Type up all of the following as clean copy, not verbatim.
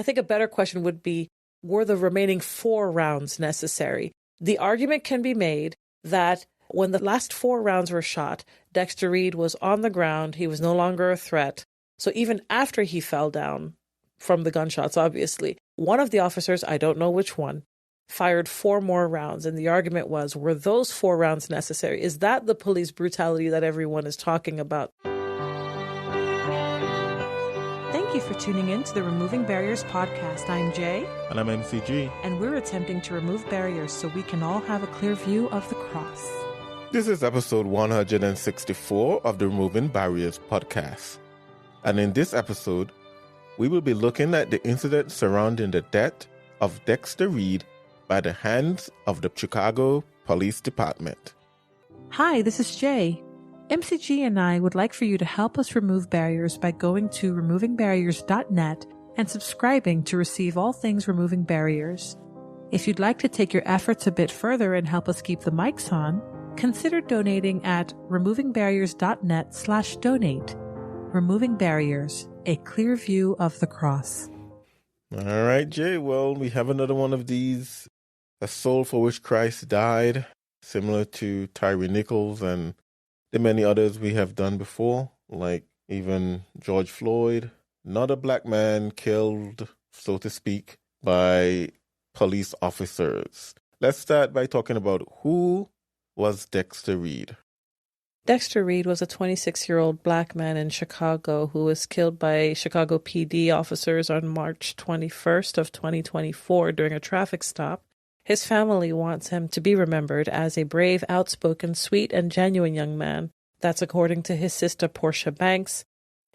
I think a better question would be, were the remaining 4 rounds necessary? The argument can be made that when the last 4 rounds were shot, Dexter Reed was on the ground. He was no longer a threat. So even after he fell down from the gunshots, obviously, one of the officers, I don't know which one, fired 4 more rounds. And the argument was, were those 4 rounds necessary? Is that the police brutality that everyone is talking about? Thank you for tuning in to the Removing Barriers podcast. I'm Jay. And I'm MCG. And we're attempting to remove barriers so we can all have a clear view of the cross. This is episode 164 of the Removing Barriers podcast. And in this episode, we will be looking at the incident surrounding the death of Dexter Reed by the hands of the Chicago Police Department. Hi, this is Jay. MCG and I would like for you to help us remove barriers by going to removingbarriers.net and subscribing to receive all things Removing Barriers. If you'd like to take your efforts a bit further and help us keep the mics on, consider donating at removingbarriers.net/donate. Removing Barriers, a clear view of the cross. All right, Jay. Well, we have another one of these. A soul for which Christ died, similar to Tyree Nichols and the many others we have done before, like even George Floyd. Not a black man killed, so to speak, by police officers. Let's start by talking about who was Dexter Reed. Dexter Reed was a 26-year-old black man in Chicago who was killed by Chicago PD officers on March 21st of 2024 during a traffic stop. His family wants him to be remembered as a brave, outspoken, sweet, and genuine young man. That's according to his sister, Portia Banks.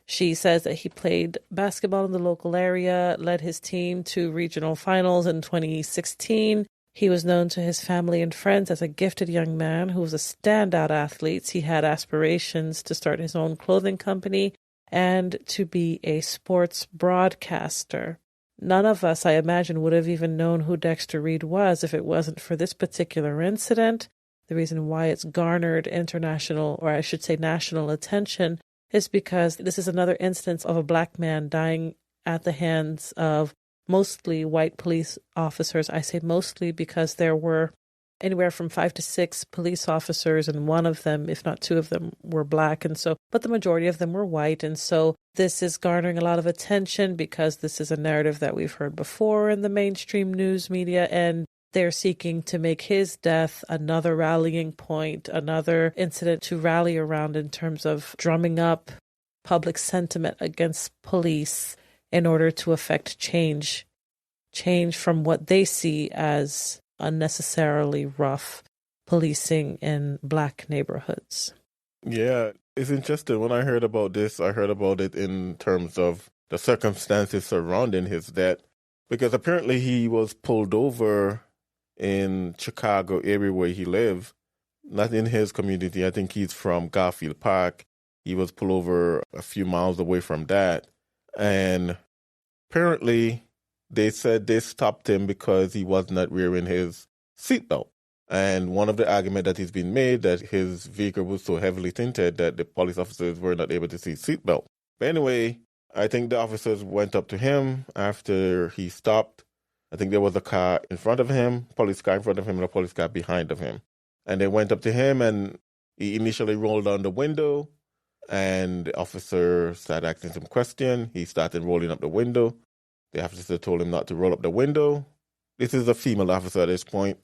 She says that he played basketball in the local area, led his team to regional finals in 2016. He was known to his family and friends as a gifted young man who was a standout athlete. He had aspirations to start his own clothing company and to be a sports broadcaster. None of us, I imagine, would have even known who Dexter Reed was if it wasn't for this particular incident. The reason why it's garnered international, or I should say national attention, is because this is another instance of a black man dying at the hands of mostly white police officers. I say mostly because there were anywhere from 5 to 6 police officers, and one of them, if not 2 of them, were black. But the majority of them were white. And so this is garnering a lot of attention because this is a narrative that we've heard before in the mainstream news media, and they're seeking to make his death another rallying point, another incident to rally around in terms of drumming up public sentiment against police in order to affect change from what they see as unnecessarily rough policing in black neighborhoods. Yeah, it's interesting. When I heard about this, I heard about it in terms of the circumstances surrounding his death, because apparently he was pulled over in Chicago area where he lived, not in his community. I think he's from Garfield Park. He was pulled over a few miles away from that. And apparently they said they stopped him because he was not wearing his seatbelt. And one of the arguments that has been made that his vehicle was so heavily tinted that the police officers were not able to see his seatbelt. But anyway, I think the officers went up to him after he stopped. I think there was a car in front of him, police car in front of him, and a police car behind of him. And they went up to him, and he initially rolled down the window, and the officer started asking some questions. He started rolling up the window. The officer told him not to roll up the window. This is a female officer at this point.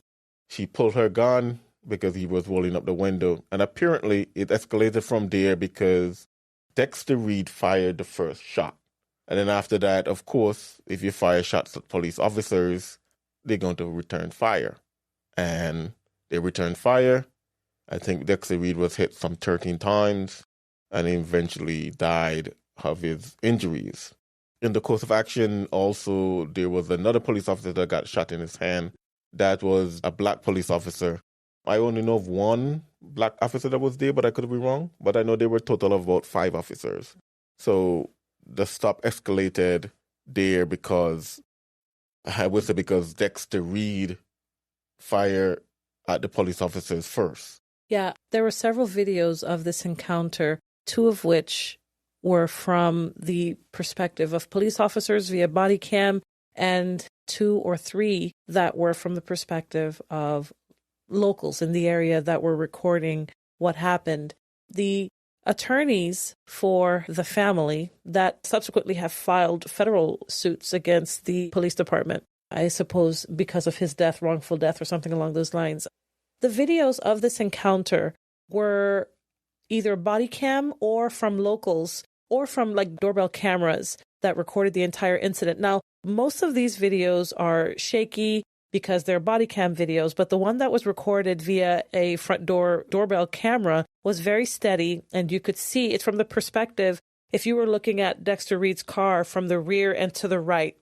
She pulled her gun because he was rolling up the window. And apparently it escalated from there because Dexter Reed fired the first shot. And then after that, of course, if you fire shots at police officers, they're going to return fire. And they returned fire. I think Dexter Reed was hit some 13 times and eventually died of his injuries. In the course of action, also, there was another police officer that got shot in his hand. That was a black police officer. I only know of one black officer that was there, but I could be wrong. But I know there were a total of about 5 officers. So the stop escalated there because Dexter Reed fired at the police officers first. Yeah, there were several videos of this encounter, 2 of which were from the perspective of police officers via body cam. and 2 or 3 that were from the perspective of locals in the area that were recording what happened. The attorneys for the family that subsequently have filed federal suits against the police department, I suppose because of his death, wrongful death or something along those lines. The videos of this encounter were either body cam or from locals or from like doorbell cameras that recorded the entire incident. Now, most of these videos are shaky because they're body cam videos, but the one that was recorded via a front doorbell camera was very steady, and you could see it from the perspective if you were looking at Dexter Reed's car from the rear and to the right.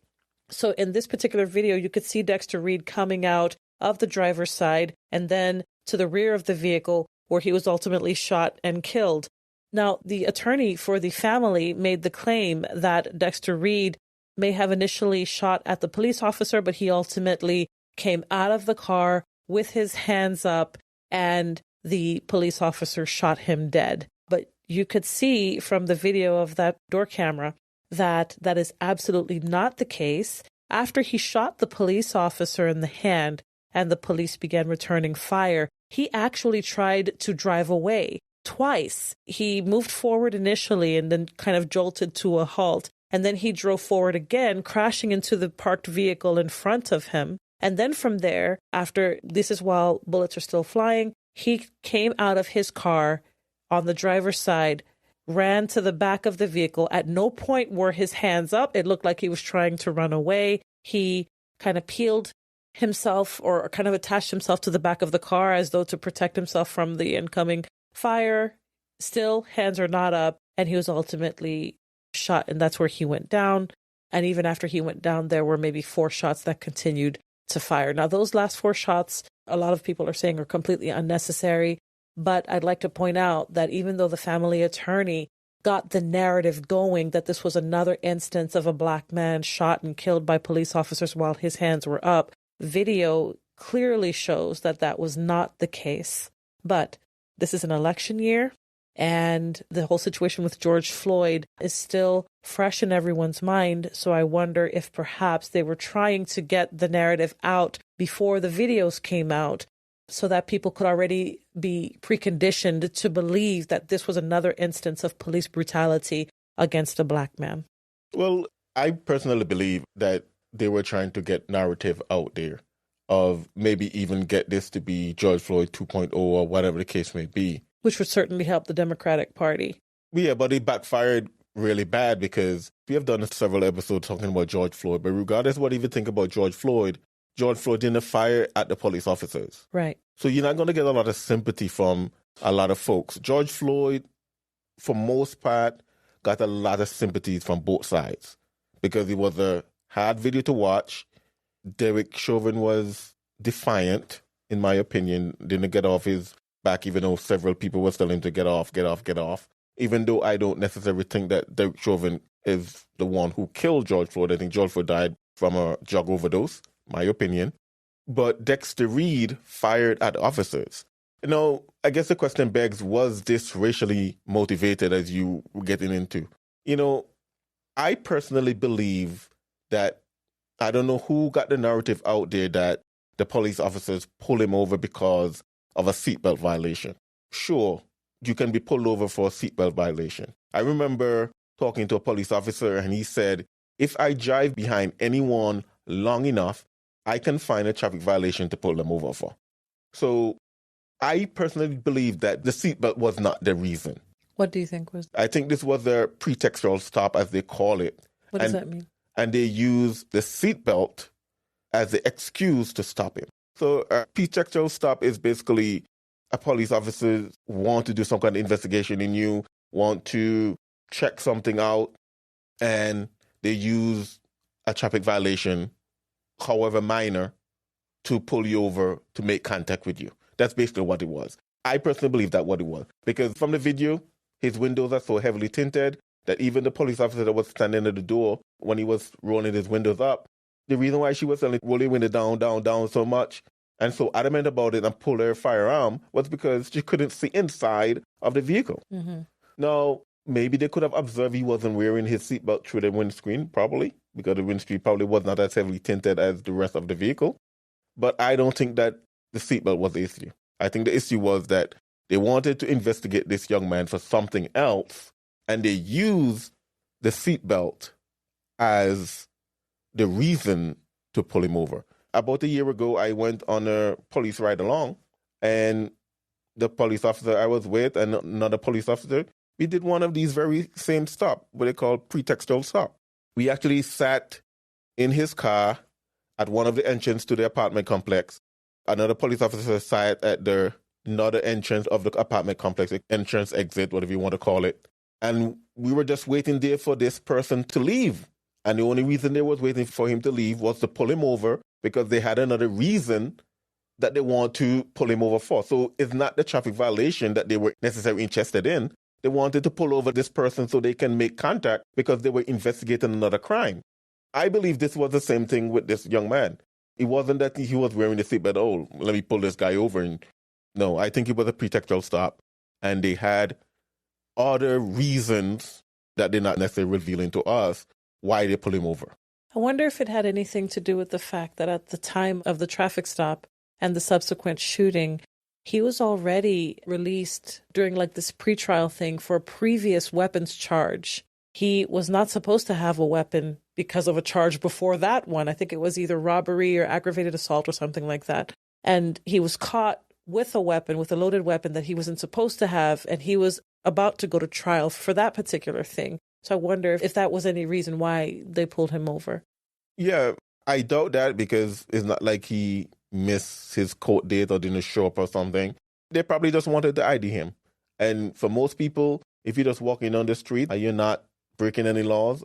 So in this particular video, you could see Dexter Reed coming out of the driver's side and then to the rear of the vehicle where he was ultimately shot and killed. Now, the attorney for the family made the claim that Dexter Reed may have initially shot at the police officer, but he ultimately came out of the car with his hands up and the police officer shot him dead. But you could see from the video of that door camera that that is absolutely not the case. After he shot the police officer in the hand and the police began returning fire, he actually tried to drive away twice. He moved forward initially and then kind of jolted to a halt. And then he drove forward again, crashing into the parked vehicle in front of him. And then from there, after this is while bullets are still flying, he came out of his car on the driver's side, ran to the back of the vehicle. At no point were his hands up. It looked like he was trying to run away. He kind of peeled himself or kind of attached himself to the back of the car as though to protect himself from the incoming fire. Still, hands are not up. And he was ultimately shot, and that's where he went down. And even after he went down, there were maybe 4 shots that continued to fire. Now, those last 4 shots, a lot of people are saying are completely unnecessary. But I'd like to point out that even though the family attorney got the narrative going that this was another instance of a black man shot and killed by police officers while his hands were up, video clearly shows that that was not the case. But this is an election year, and the whole situation with George Floyd is still fresh in everyone's mind. So I wonder if perhaps they were trying to get the narrative out before the videos came out so that people could already be preconditioned to believe that this was another instance of police brutality against a black man. Well, I personally believe that they were trying to get narrative out there of maybe even get this to be George Floyd 2.0 or whatever the case may be. Which would certainly help the Democratic Party. Yeah, but it backfired really bad because we have done several episodes talking about George Floyd, but regardless of what you think about George Floyd didn't fire at the police officers. Right. So you're not going to get a lot of sympathy from a lot of folks. George Floyd, for most part, got a lot of sympathies from both sides because it was a hard video to watch. Derek Chauvin was defiant, in my opinion, didn't get off his back, even though several people were telling him to get off. Even though I don't necessarily think that Derek Chauvin is the one who killed George Floyd. I think George Floyd died from a drug overdose, my opinion. But Dexter Reed fired at officers. You know, I guess the question begs, was this racially motivated as you were getting into? You know, I personally believe that, I don't know who got the narrative out there that the police officers pull him over because of a seatbelt violation. Sure, you can be pulled over for a seatbelt violation. I remember talking to a police officer and he said, if I drive behind anyone long enough, I can find a traffic violation to pull them over for. So I personally believe that the seatbelt was not the reason. What do you think was? I think this was a pretextual stop, as they call it. What does that mean? And they use the seatbelt as the excuse to stop him. So a pretextual stop is basically a police officer want to do some kind of investigation in you, want to check something out, and they use a traffic violation, however minor, to pull you over to make contact with you. That's basically what it was. I personally believe that's what it was. Because from the video, his windows are so heavily tinted that even the police officer that was standing at the door when he was rolling his windows up, the reason why she was telling roll your window down so much and so adamant about it and pull her firearm was because she couldn't see inside of the vehicle. Mm-hmm. Now, maybe they could have observed he wasn't wearing his seatbelt through the windscreen, probably. because the windscreen probably was not as heavily tinted as the rest of the vehicle. But I don't think that the seatbelt was the issue. I think the issue was that they wanted to investigate this young man for something else, and they used the seatbelt as the reason to pull him over. About a year ago, I went on a police ride along, and the police officer I was with and another police officer, we did one of these very same stop, what they call pretextual stop. We actually sat in his car at one of the entrances to the apartment complex. Another police officer sat at the another entrance of the apartment complex, entrance, exit, whatever you want to call it. And we were just waiting there for this person to leave. And the only reason they was waiting for him to leave was to pull him over because they had another reason that they want to pull him over for. So it's not the traffic violation that they were necessarily interested in. They wanted to pull over this person so they can make contact because they were investigating another crime. I believe this was the same thing with this young man. It wasn't that he was wearing the seatbelt, oh, let me pull this guy over. And no, I think it was a pretextual stop. And they had other reasons that they're not necessarily revealing to us why they pull him over. I wonder if it had anything to do with the fact that at the time of the traffic stop and the subsequent shooting, he was already released during like this pretrial thing for a previous weapons charge. He was not supposed to have a weapon because of a charge before that one. I think it was either robbery or aggravated assault or something like that. And he was caught with a weapon, with a loaded weapon that he wasn't supposed to have, and he was about to go to trial for that particular thing. So I wonder if that was any reason why they pulled him over. Yeah, I doubt that because it's not like he missed his court date or didn't show up or something. They probably just wanted to ID him. And for most people, if you're just walking on the street and you're not breaking any laws,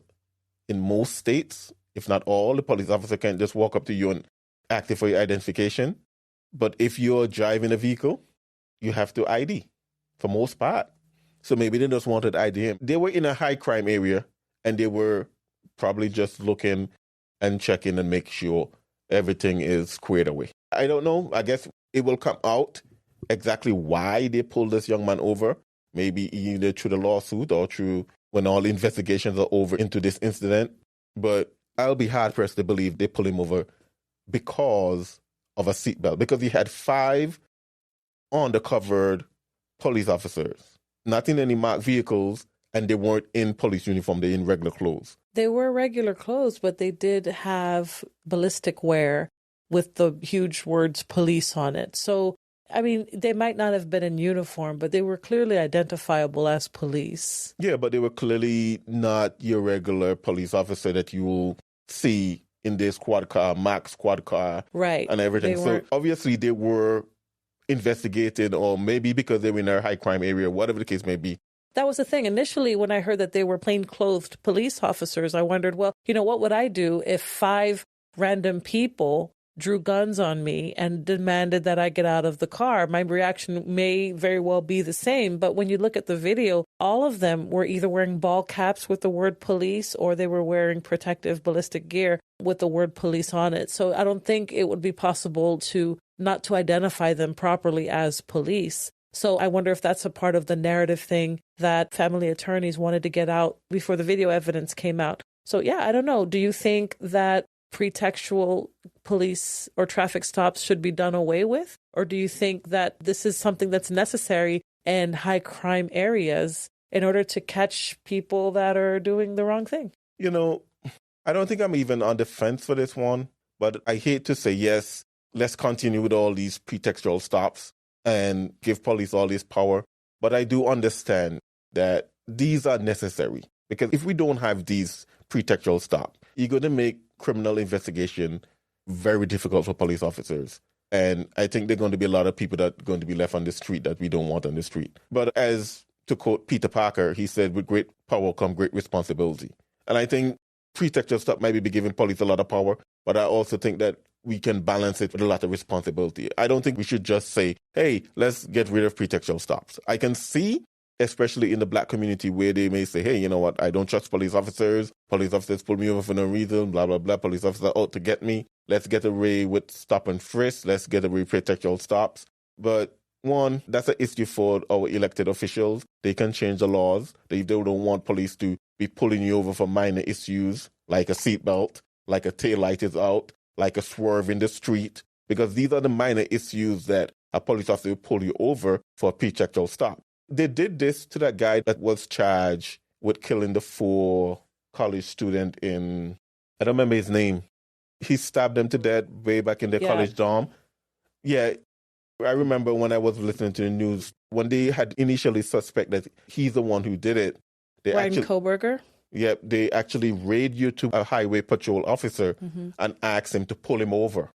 in most states, if not all, the police officer can just walk up to you and ask you for your identification. But if you're driving a vehicle, you have to ID for most part. So maybe they just wanted to ID him. They were in a high crime area and they were probably just looking and checking and make sure everything is squared away. I don't know. I guess it will come out exactly why they pulled this young man over. Maybe either through the lawsuit or through when all investigations are over into this incident. But I'll be hard-pressed to believe they pulled him over because of a seatbelt. Because he had 5 undercover police officers, not in any marked vehicles, and they weren't in police uniform. They're in regular clothes. They were regular clothes, but they did have ballistic wear with the huge words police on it. So, I mean, they might not have been in uniform, but they were clearly identifiable as police. Yeah, but they were clearly not your regular police officer that you will see in their squad car, Max squad car, right, and everything. So obviously they were investigated, or maybe because they were in a high crime area, whatever the case may be. That was the thing. Initially, when I heard that they were plain-clothed police officers, I wondered, well, what would I do if 5 random people drew guns on me and demanded that I get out of the car? My reaction may very well be the same. But when you look at the video, all of them were either wearing ball caps with the word police or they were wearing protective ballistic gear with the word police on it. So I don't think it would be possible to not to identify them properly as police. So I wonder if that's a part of the narrative thing that family attorneys wanted to get out before the video evidence came out. So yeah, I don't know. Do you think that pretextual police or traffic stops should be done away with? Or do you think that this is something that's necessary in high crime areas in order to catch people that are doing the wrong thing? I don't think I'm even on the fence for this one, but I hate to say yes, let's continue with all these pretextual stops and give police all this power. But I do understand that these are necessary because if we don't have these pretextual stops, you're going to make criminal investigation very difficult for police officers. And I think there are going to be a lot of people that are going to be left on the street that we don't want on the street. But as to quote Peter Parker, he said, with great power come great responsibility. And I think pretextual stuff might be giving police a lot of power, but I also think that we can balance it with a lot of responsibility. I don't think we should just say, hey, let's get rid of pretextual stops. I can see, especially in the Black community, where they may say, hey, you know what, I don't trust police officers. Police officers pull me over for no reason, blah, blah, blah. Police officers are out to get me. Let's get away with stop and frisk. Let's get away with pretextual stops. But One, that's an issue for our elected officials. They can change the laws. They don't want police to be pulling you over for minor issues like a seatbelt, like a taillight is out, like a swerve in the street, because these are the minor issues that a police officer will pull you over for a pretextual stop. They did this to that guy that was charged with killing the 4 college students in, I don't remember his name. He stabbed them to death way back in the college dorm. Yeah, I remember when I was listening to the news, when they had initially suspected that he's the one who did it. Brian Koberger? Yeah, they actually radioed to a highway patrol officer and asked him to pull him over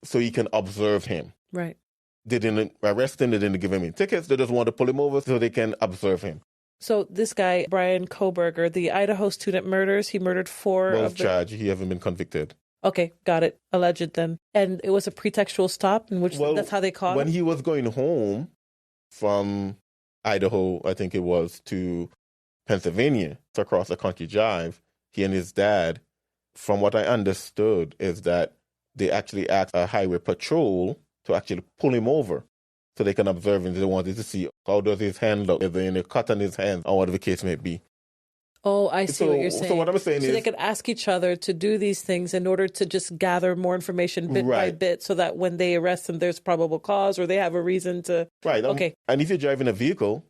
so he can observe him. Right. They didn't arrest him. They didn't give him any tickets. They just wanted to pull him over so they can observe him. So this guy, Brian Koberger, the Idaho student murders, he murdered 4 of the... charged. He hasn't been convicted. Okay, got it. Alleged then. And it was a pretextual stop in which that's how they caught him? When he was going home from Idaho, I think it was, to Pennsylvania, to across the country drive, he and his dad, from what I understood, is that they actually asked a highway patrol to actually pull him over so they can observe him. They wanted to see how does his hand look, is there any cut on his hand, or whatever the case may be. Oh, I see what you're saying. So what I'm saying is... So they could ask each other to do these things in order to just gather more information bit by bit so that when they arrest him, there's probable cause or they have a reason to... Right. Okay. And if you're driving a vehicle,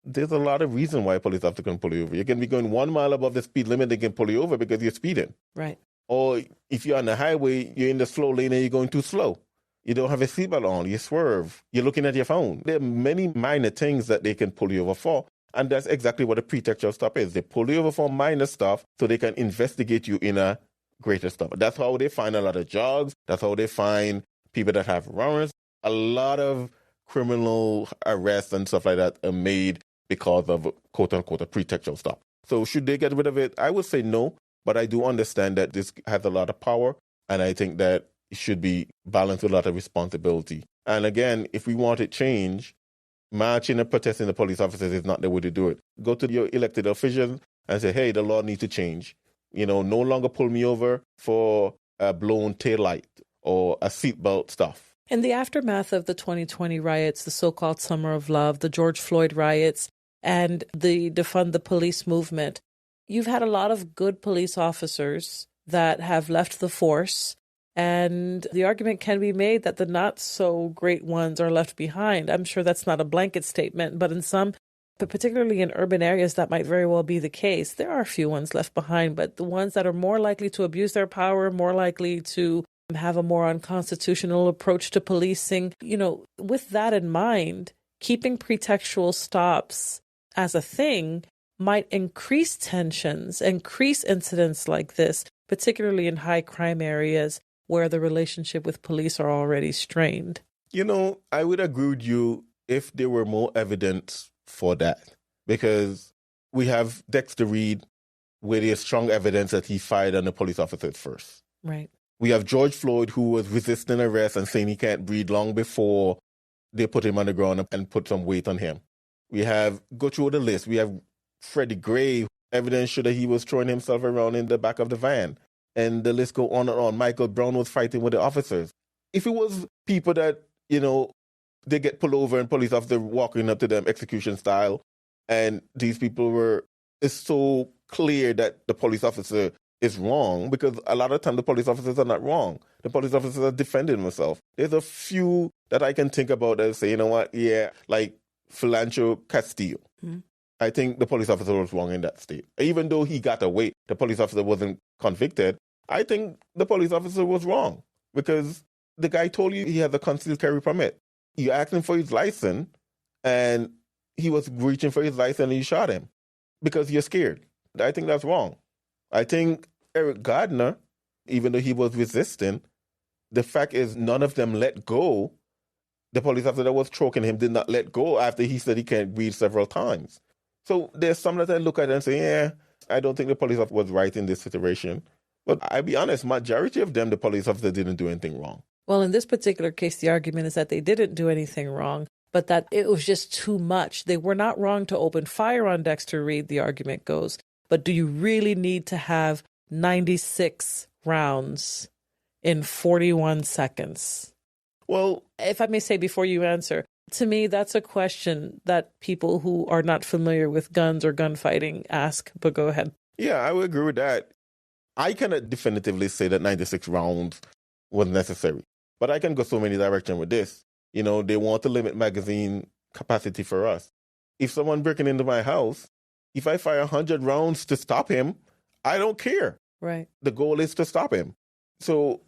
there's a lot of reason why police officers can pull you over. You can be going 1 mile above the speed limit, they can pull you over because you're speeding. Right. Or if you're on the highway, you're in the slow lane and you're going too slow. You don't have a seatbelt on, you swerve, you're looking at your phone. There are many minor things that they can pull you over for. And that's exactly what a pretextual stop is. They pull you over for minor stuff so they can investigate you in a greater stuff. That's how they find a lot of drugs. That's how they find people that have warrants. A lot of criminal arrests and stuff like that are made because of, quote unquote, a pretextual stop. So should they get rid of it? I would say no, but I do understand that this has a lot of power. And I think that it should be balanced with a lot of responsibility. And again, if we want it changed, marching and protesting the police officers is not the way to do it. Go to your elected officials and say, hey, the law needs to change. No longer pull me over for a blown taillight or a seatbelt stuff. In the aftermath of the 2020 riots, the so-called Summer of Love, the George Floyd riots, and the Defund the Police movement, you've had a lot of good police officers that have left the force. And the argument can be made that the not so great ones are left behind. I'm sure that's not a blanket statement, but in some, but particularly in urban areas, that might very well be the case. There are a few ones left behind, but the ones that are more likely to abuse their power, more likely to have a more unconstitutional approach to policing, with that in mind, keeping pretextual stops as a thing might increase tensions, increase incidents like this, particularly in high crime areas, where the relationship with police are already strained. I would agree with you if there were more evidence for that. Because we have Dexter Reed, where there's strong evidence that he fired on the police officers first. Right. We have George Floyd, who was resisting arrest and saying he can't breathe long before they put him on the ground and put some weight on him. We have, go through the list, we have Freddie Gray, evidence showed that he was throwing himself around in the back of the van. And the list go on and on. Michael Brown was fighting with the officers. If it was people that, they get pulled over and police officers walking up to them execution style, and these people it's so clear that the police officer is wrong, because a lot of times the police officers are not wrong. The police officers are defending themselves. There's a few that I can think about that say, like Philancio Castillo. Mm-hmm. I think the police officer was wrong in that state. Even though he got away, the police officer wasn't convicted. I think the police officer was wrong because the guy told you he has a concealed carry permit. You asked him for his license and he was reaching for his license and you shot him because you're scared. I think that's wrong. I think Eric Gardner, even though he was resisting, the fact is none of them let go. The police officer that was choking him did not let go after he said he can't breathe several times. So there's some that I look at and say, I don't think the police officer was right in this situation. But I'll be honest, majority of them, the police officer didn't do anything wrong. Well, in this particular case, the argument is that they didn't do anything wrong, but that it was just too much. They were not wrong to open fire on Dexter Reed, the argument goes. But do you really need to have 96 rounds in 41 seconds? Well, if I may say before you answer, To me, that's a question that people who are not familiar with guns or gunfighting ask, but go ahead. Yeah, I would agree with that. I cannot definitively say that 96 rounds was necessary, but I can go so many directions with this. You know, they want to limit magazine capacity for us. If someone breaking into my house, if I fire 100 rounds to stop him, I don't care. Right. The goal is to stop him. So,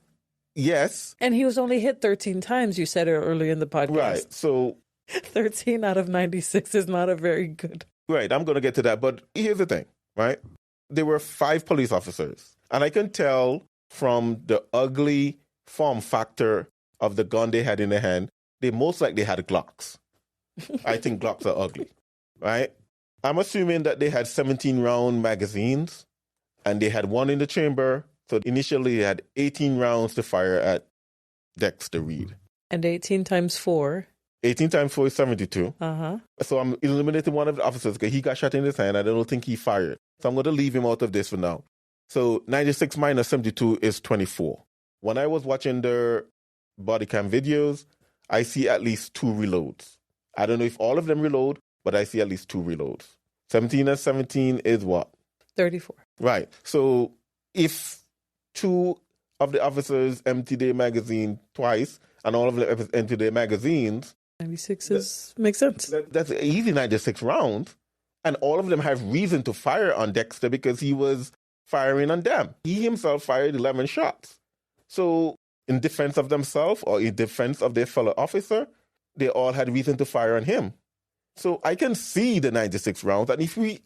yes. And he was only hit 13 times, you said it earlier in the podcast. Right. So 13 out of 96 is not a very good. Right. I'm going to get to that. But here's the thing, right? There were 5 police officers. And I can tell from the ugly form factor of the gun they had in their hand, they most likely had Glocks. I think Glocks are ugly, right? I'm assuming that they had 17-round magazines and they had one in the chamber. So initially they had 18 rounds to fire at Dexter Reed. And 18 times 4. 18 times 4 is 72. Uh-huh. So I'm eliminating one of the officers because he got shot in his hand. I don't think he fired. So I'm going to leave him out of this for now. So 96 minus 72 is 24. When I was watching their body cam videos, I see at least 2 reloads. I don't know if all of them reload, but I see at least 2 reloads. 17 and 17 is what? 34. Right. So if 2 of the officers empty their magazine twice and all of them empty their magazines, 96 makes sense. That's easy 96 rounds. And all of them have reason to fire on Dexter because he was firing on them. He himself fired 11 shots. So in defense of themselves or in defense of their fellow officer, they all had reason to fire on him. So I can see the 96 rounds. And if we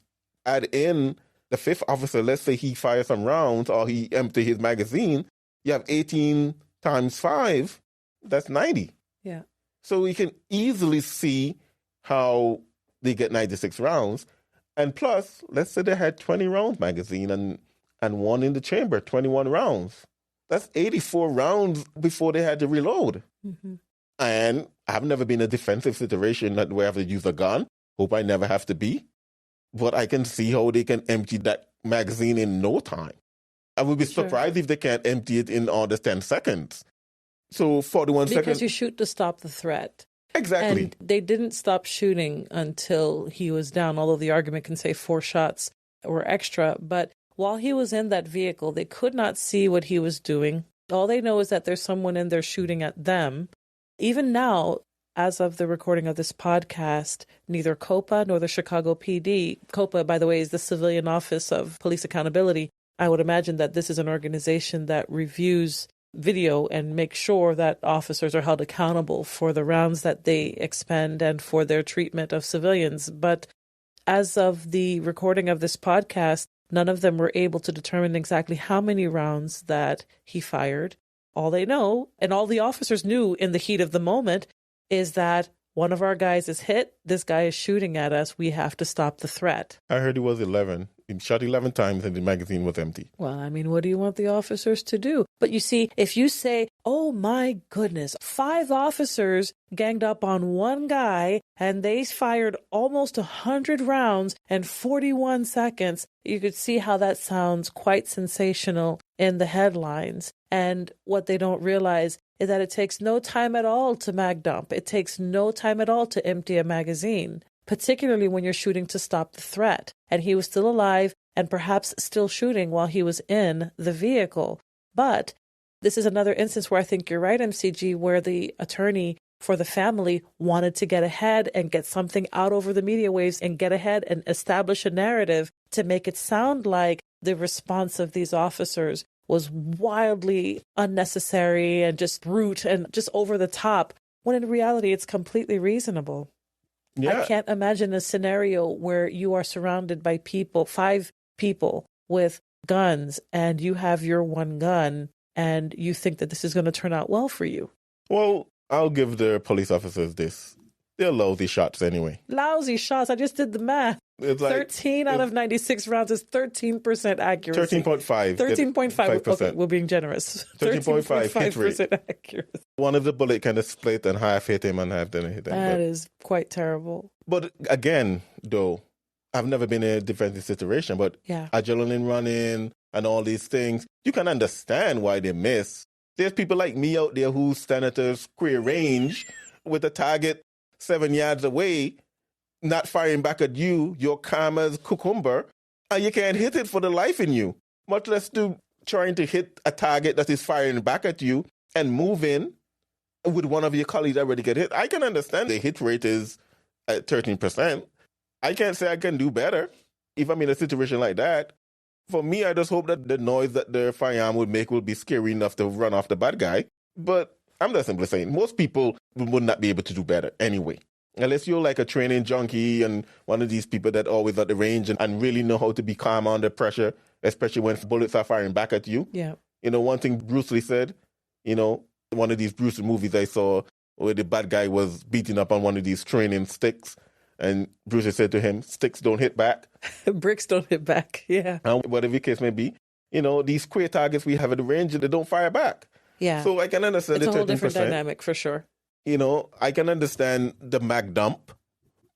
add in the 5th officer, let's say he fires some rounds or he empties his magazine, you have 18 times 5, that's 90. Yeah. So we can easily see how they get 96 rounds. And plus, let's say they had 20 rounds magazine and one in the chamber, 21 rounds. That's 84 rounds before they had to reload. Mm-hmm. And I've never been in a defensive situation where I have to use a gun. Hope I never have to be. But I can see how they can empty that magazine in no time. I would be surprised if they can't empty it in under 10 seconds. So 41 seconds. Because you shoot to stop the threat. Exactly. And they didn't stop shooting until he was down, although the argument can say 4 shots were extra. But while he was in that vehicle, they could not see what he was doing. All they know is that there's someone in there shooting at them. Even now, as of the recording of this podcast, neither COPA nor the Chicago PD, COPA, by the way, is the Civilian Office of Police Accountability. I would imagine that this is an organization that reviews video and makes sure that officers are held accountable for the rounds that they expend and for their treatment of civilians. But as of the recording of this podcast, none of them were able to determine exactly how many rounds that he fired. All they know, and all the officers knew in the heat of the moment, is that one of our guys is hit. This guy is shooting at us. We have to stop the threat. I heard it was 11. He shot 11 times and the magazine was empty. Well, I mean, what do you want the officers to do? But you see, if you say, oh my goodness, 5 officers ganged up on one guy and they fired almost 100 rounds in 41 seconds, you could see how that sounds quite sensational in the headlines. And what they don't realize is that it takes no time at all to mag dump. It takes no time at all to empty a magazine, particularly when you're shooting to stop the threat. And he was still alive and perhaps still shooting while he was in the vehicle. But this is another instance where I think you're right, MCG, where the attorney for the family wanted to get ahead and get something out over the media waves and get ahead and establish a narrative to make it sound like the response of these officers was wildly unnecessary and just brute and just over the top, when in reality it's completely reasonable. Yeah. I can't imagine a scenario where you are surrounded by people, 5 people with guns, and you have your one gun, and you think that this is going to turn out well for you. Well, I'll give the police officers this. They're lousy shots anyway. Lousy shots. I just did the math. It's like 13 out of 96 rounds is 13% accuracy. 13.5. 13.5. Okay, we're being generous. 13.5% accuracy. One of the bullet kind of split and half hit him and half didn't hit him. That is quite terrible. But again, though, I've never been in a defensive situation, but adrenaline running and all these things, you can understand why they miss. There's people like me out there who stand at a square range with a target 7 yards away, not firing back at you, you're calm as cucumber, and you can't hit it for the life in you, much less to trying to hit a target that is firing back at you and move in with one of your colleagues already get hit. I can understand the hit rate is at 13%. I can't say I can do better if I'm in a situation like that. For me, I just hope that the noise that the firearm would make will be scary enough to run off the bad guy. But I'm just simply saying, most people would not be able to do better anyway. Unless you're like a training junkie and one of these people that always at the range and really know how to be calm under pressure, especially when bullets are firing back at you. Yeah. You know, one thing Bruce Lee said, you know, one of these Bruce Lee movies I saw where the bad guy was beating up on one of these training sticks. And Bruce Lee said to him, sticks don't hit back. Bricks don't hit back. Yeah. And whatever the case may be, you know, these square targets we have at the range, they don't fire back. Yeah. So I can understand it's the 13%. a whole different dynamic for sure. You know, I can understand the mag dump,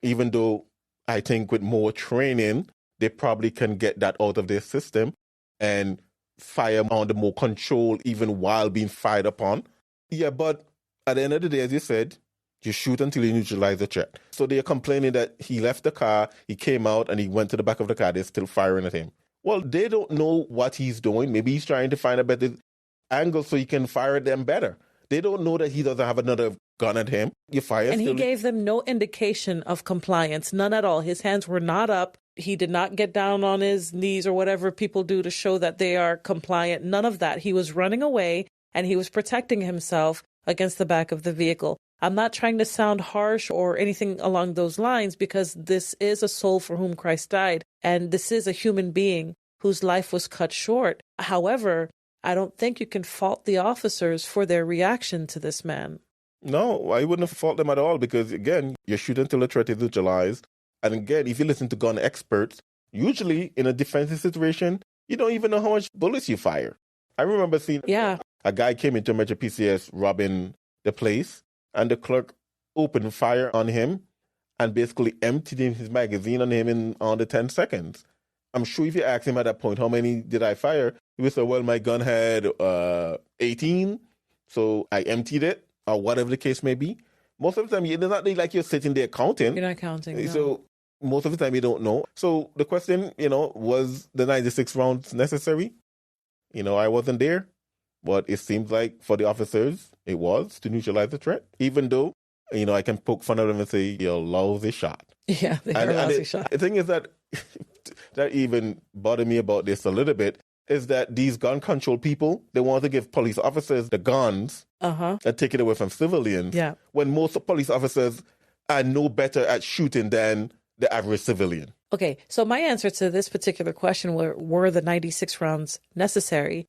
even though I think with more training, they probably can get that out of their system and fire under more control even while being fired upon. Yeah, but at the end of the day, as you said, you shoot until you neutralize the threat. So they're complaining that he left the car, he came out, and he went to the back of the car. They're still firing at him. Well, they don't know what he's doing. Maybe he's trying to find a better angle so he can fire at them better. They don't know that he doesn't have another gun at him. You fire. And he gave them no indication of compliance, none at all. His hands were not up. He did not get down on his knees or whatever people do to show that they are compliant. None of that. He was running away and he was protecting himself against the back of the vehicle. I'm not trying to sound harsh or anything along those lines because this is a soul for whom Christ died. And this is a human being whose life was cut short. However, I don't think you can fault the officers for their reaction to this man. No, I wouldn't fault them at all because, again, you're shooting until the threat is neutralized. And again, if you listen to gun experts, usually in a defensive situation, you don't even know how much bullets you fire. I remember seeing a guy came into Metro PCS robbing the place, and the clerk opened fire on him and basically emptied his magazine on him in under 10 seconds. I'm sure if you ask him at that point, how many did I fire? He would say, well, my gun had 18, so I emptied it, or whatever the case may be. Most of the time, it's not like you're sitting there counting. You're not counting, no. So most of the time, you don't know. So the question, was the 96 rounds necessary? I wasn't there, but it seems like for the officers, it was to neutralize the threat, even though, I can poke fun at them and say, you're a lousy shot. Yeah, they are a lousy shot. The thing is that even bothered me about this a little bit is that these gun control people, they want to give police officers the guns and take it away from civilians. Yeah. When most police officers are no better at shooting than the average civilian. Okay, so my answer to this particular question were the 96 rounds necessary?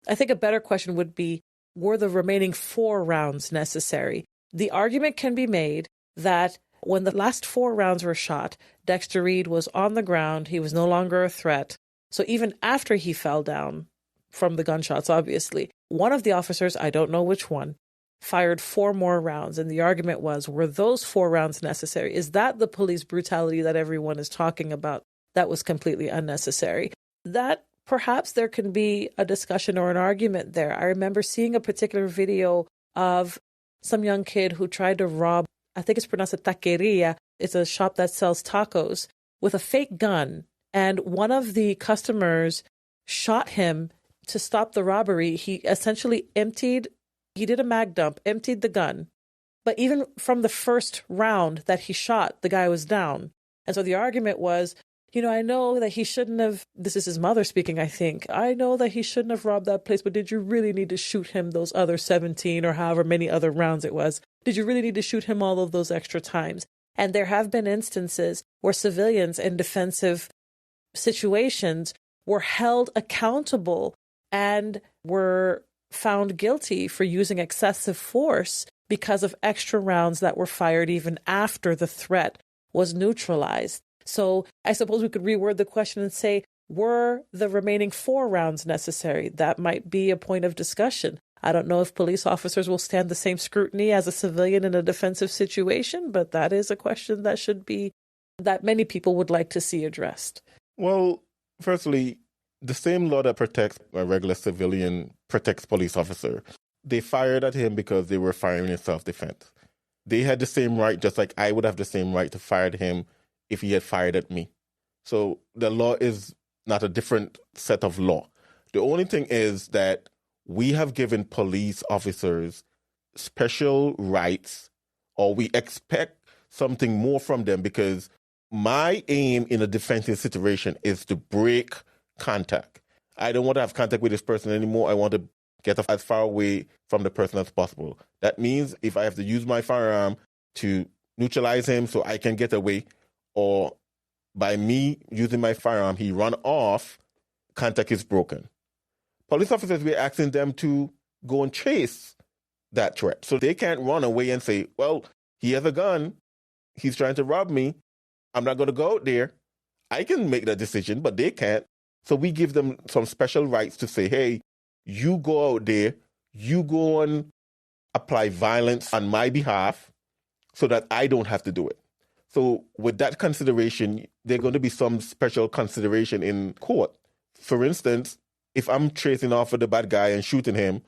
I think a better question would be, were the remaining 4 rounds necessary? The argument can be made that when the last 4 rounds were shot, Dexter Reed was on the ground. He was no longer a threat. So even after he fell down from the gunshots, obviously, one of the officers, I don't know which one, fired 4 more rounds. And the argument was, were those 4 rounds necessary? Is that the police brutality that everyone is talking about that was completely unnecessary? That perhaps there can be a discussion or an argument there. I remember seeing a particular video of some young kid who tried to rob, I think it's pronounced a taqueria. It's a shop that sells tacos, with a fake gun. And one of the customers shot him to stop the robbery. He essentially he did a mag dump, emptied the gun. But even from the first round that he shot, the guy was down. And so the argument was, I know that he shouldn't have, this is his mother speaking, I think. I know that he shouldn't have robbed that place, but did you really need to shoot him those other 17 or however many other rounds it was? Did you really need to shoot him all of those extra times? And there have been instances where civilians in defensive situations were held accountable and were found guilty for using excessive force because of extra rounds that were fired even after the threat was neutralized. So I suppose we could reword the question and say, were the remaining 4 rounds necessary? That might be a point of discussion. I don't know if police officers will stand the same scrutiny as a civilian in a defensive situation, but that is a question that many people would like to see addressed. Well, firstly, the same law that protects a regular civilian protects police officer. They fired at him because they were firing in self-defense. they had the same right, just like I would have the same right to fire at him if he had fired at me. So the law is not a different set of law. The only thing is that we have given police officers special rights, or we expect something more from them, because my aim in a defensive situation is to break contact. I don't want to have contact with this person anymore. I want to get as far away from the person as possible. That means if I have to use my firearm to neutralize him so I can get away, or by me using my firearm, he run off, contact is broken. Police officers, we're asking them to go and chase that threat. So they can't run away and say, well, he has a gun, he's trying to rob me, I'm not going to go out there. I can make that decision, but they can't. So we give them some special rights to say, hey, you go out there, you go and apply violence on my behalf so that I don't have to do it. So with that consideration, there's going to be some special consideration in court. For instance, if I'm chasing after the bad guy and shooting him,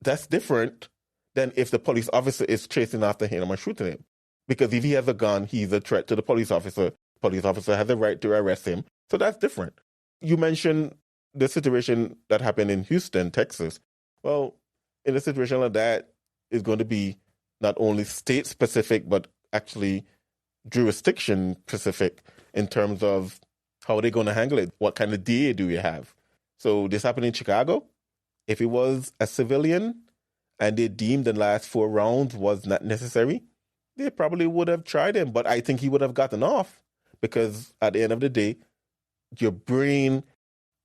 that's different than if the police officer is chasing after him and shooting him. Because if he has a gun, he's a threat to the police officer. Police officer has a right to arrest him. So that's different. You mentioned the situation that happened in Houston, Texas. Well, in a situation like that, it's going to be not only state-specific, but actually jurisdiction-specific in terms of how they're going to handle it. What kind of DA do you have? So this happened in Chicago. If it was a civilian and they deemed the last 4 rounds was not necessary, they probably would have tried him. But I think he would have gotten off, because at the end of the day, your brain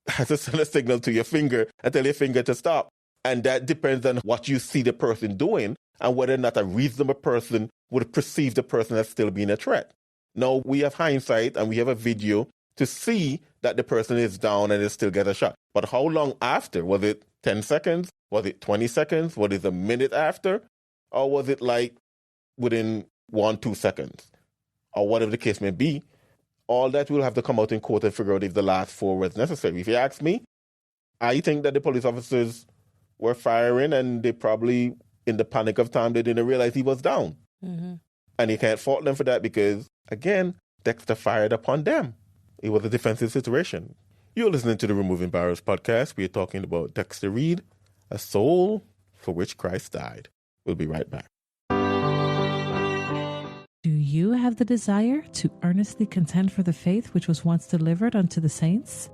has to send a signal to your finger and tell your finger to stop. And that depends on what you see the person doing and whether or not a reasonable person would perceive the person as still being a threat. Now, we have hindsight and we have a video to see that the person is down and they still get a shot. But how long after? Was it 10 seconds? Was it 20 seconds? Was it a minute after? Or was it like within 1-2 seconds? Or whatever the case may be. All that will have to come out in court and figure out if the last 4 was necessary. If you ask me, I think that the police officers were firing and they probably, in the panic of time, they didn't realize he was down. Mm-hmm. And you can't fault them for that because, again, Dexter fired upon them. It was a defensive situation. You're listening to the Removing Barriers podcast. We are talking about Dexter Reed, a soul for which Christ died. We'll be right back. Do you have the desire to earnestly contend for the faith which was once delivered unto the saints?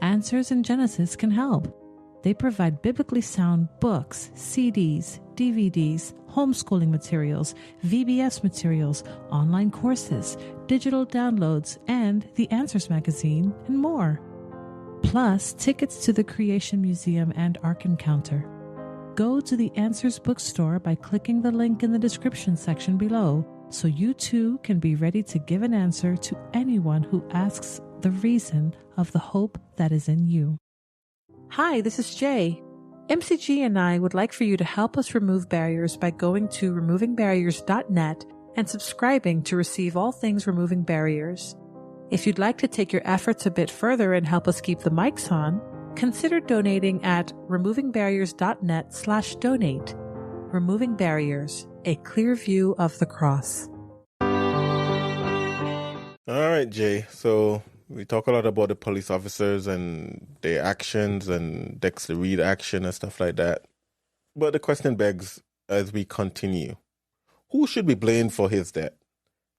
Answers in Genesis can help. They provide biblically sound books, CDs, DVDs, homeschooling materials, VBS materials, online courses, digital downloads, and the Answers magazine, and more. Plus, tickets to the Creation Museum and Ark Encounter. Go to the Answers bookstore by clicking the link in the description section below, so you too can be ready to give an answer to anyone who asks the reason of the hope that is in you. Hi, this is Jay. MCG and I would like for you to help us remove barriers by going to removingbarriers.net and subscribing to receive all things Removing Barriers. If you'd like to take your efforts a bit further and help us keep the mics on, consider donating at removingbarriers.net/donate. Removing Barriers, a clear view of the cross. All right, Jay. So we talk a lot about the police officers and their actions and Dexter Reed action and stuff like that. But the question begs as we continue, who should be blamed for his death?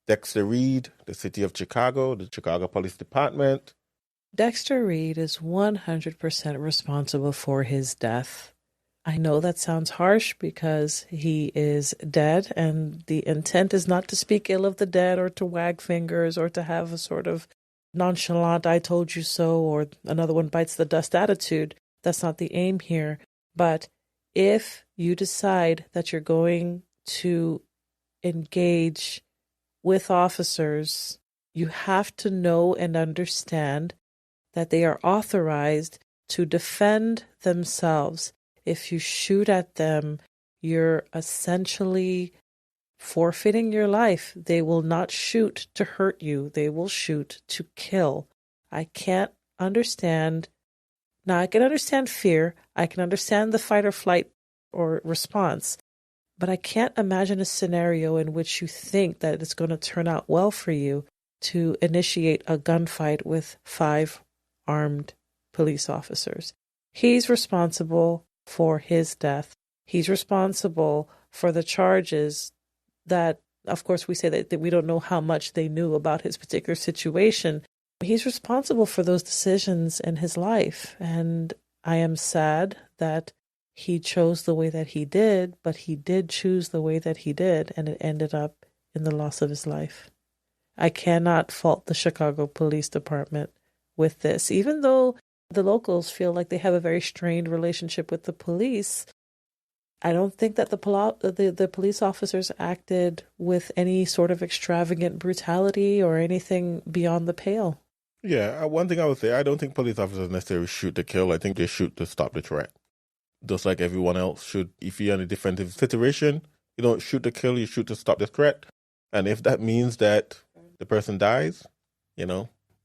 Dexter Reed, the city of Chicago, the Chicago Police Department? Dexter Reed is 100% responsible for his death. I know that sounds harsh because he is dead, and the intent is not to speak ill of the dead or to wag fingers or to have a sort of nonchalant "I told you so" or another one bites the dust attitude. That's not the aim here. But if you decide that you're going to engage with officers, you have to know and understand that they are authorized to defend themselves. If you shoot at them, you're essentially forfeiting your life. They will not shoot to hurt you. They will shoot to kill. I can't understand. Now, I can understand fear. I can understand the fight or flight or response. But I can't imagine a scenario in which you think that it's going to turn out well for you to initiate a gunfight with 5 armed police officers. He's responsible for his death. He's responsible for the charges that, of course, we say that we don't know how much they knew about his particular situation. He's responsible for those decisions in his life. And I am sad that he chose the way that he did, but he did choose the way that he did, and it ended up in the loss of his life. I cannot fault the Chicago Police Department with this. Even though the locals feel like they have a very strained relationship with the police, I don't think that the police officers acted with any sort of extravagant brutality or anything beyond the pale. Yeah, one thing I would say, I don't think police officers necessarily shoot to kill. I think they shoot to stop the threat. Just like everyone else should. If you're in a defensive situation, you don't shoot to kill, you shoot to stop the threat. And if that means that the person dies,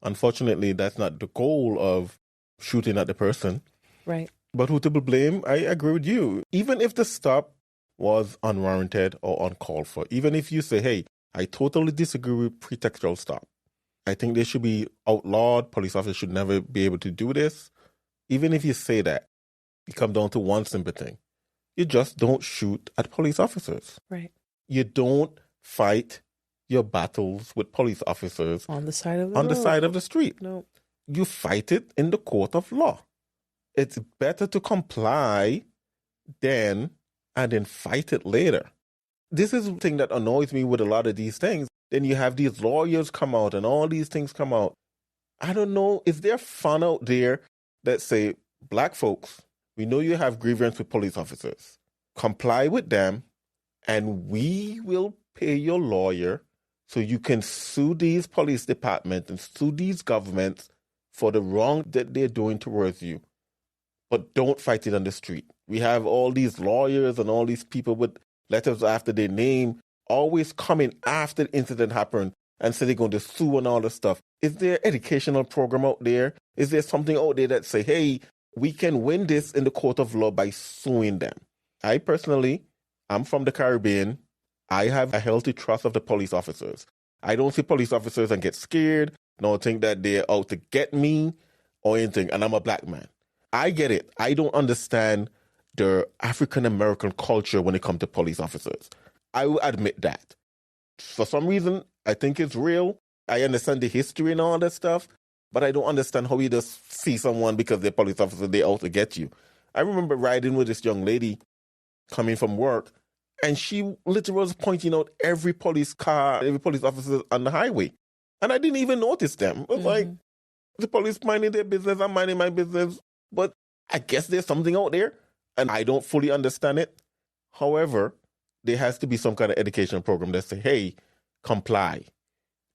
unfortunately, that's not the goal of shooting at the person. Right. But who to blame? I agree with you. Even if the stop was unwarranted or uncalled for, even if you say, hey, I totally disagree with pretextual stop, I think they should be outlawed. Police officers should never be able to do this. Even if you say that, you come down to one simple thing. You just don't shoot at police officers. Right. You don't fight your battles with police officers on the side of the side of the street. No. You fight it in the court of law. It's better to comply then and then fight it later. This is the thing that annoys me with a lot of these things. Then you have these lawyers come out and all these things come out. I don't know. Is there fun out there that say, black folks, we know you have grievance with police officers. Comply with them and we will pay your lawyer so you can sue these police departments and sue these governments for the wrong that they're doing towards you. But don't fight it on the street. We have all these lawyers and all these people with letters after their name always coming after the incident happened and say they're going to sue and all this stuff. Is there an educational program out there? Is there something out there that say, hey, we can win this in the court of law by suing them? I personally, I'm from the Caribbean. I have a healthy trust of the police officers. I don't see police officers and get scared, nor think that they're out to get me or anything, and I'm a black man. I get it. I don't understand the African-American culture when it comes to police officers. I will admit that. For some reason, I think it's real. I understand the history and all that stuff, but I don't understand how you just see someone because they're police officer, they're out to get you. I remember riding with this young lady coming from work, and she literally was pointing out every police car, every police officer on the highway. And I didn't even notice them. It was like, the police minding their business, I'm minding my business. But I guess there's something out there, and I don't fully understand it. However, there has to be some kind of educational program that say, hey, comply.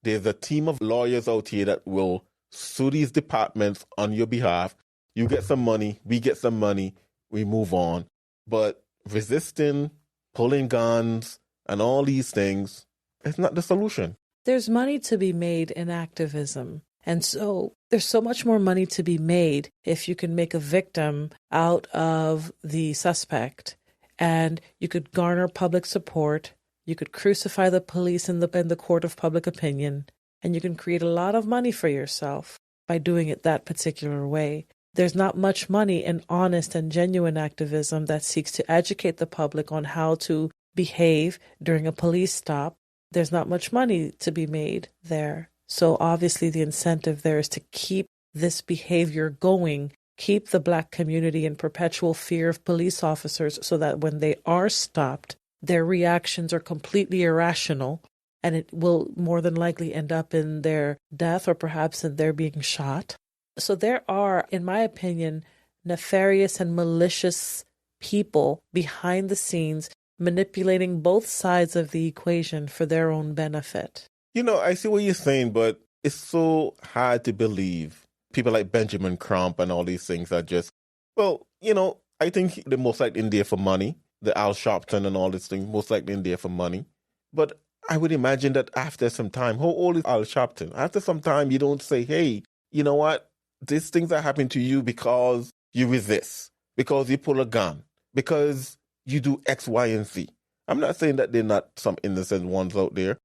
There's a team of lawyers out here that will sue these departments on your behalf. You get some money, we get some money, we move on. But resisting, pulling guns, and all these things, it's not the solution. There's money to be made in activism. And so there's so much more money to be made if you can make a victim out of the suspect. And you could garner public support. You could crucify the police in the court of public opinion. And you can create a lot of money for yourself by doing it that particular way. There's not much money in honest and genuine activism that seeks to educate the public on how to behave during a police stop. There's not much money to be made there. So obviously the incentive there is to keep this behavior going, keep the Black community in perpetual fear of police officers so that when they are stopped, their reactions are completely irrational and it will more than likely end up in their death or perhaps in their being shot. So there are, in my opinion, nefarious and malicious people behind the scenes manipulating both sides of the equation for their own benefit. I see what you're saying, but it's so hard to believe. People like Benjamin Crump and all these things are just, I think they're most likely in there for money. The Al Sharpton and all these things, most likely in there for money. But I would imagine that after some time, how old is Al Sharpton? After some time, you don't say, hey, you know what? These things are happening to you because you resist, because you pull a gun, because you do X, Y, and Z. I'm not saying that they're not some innocent ones out there.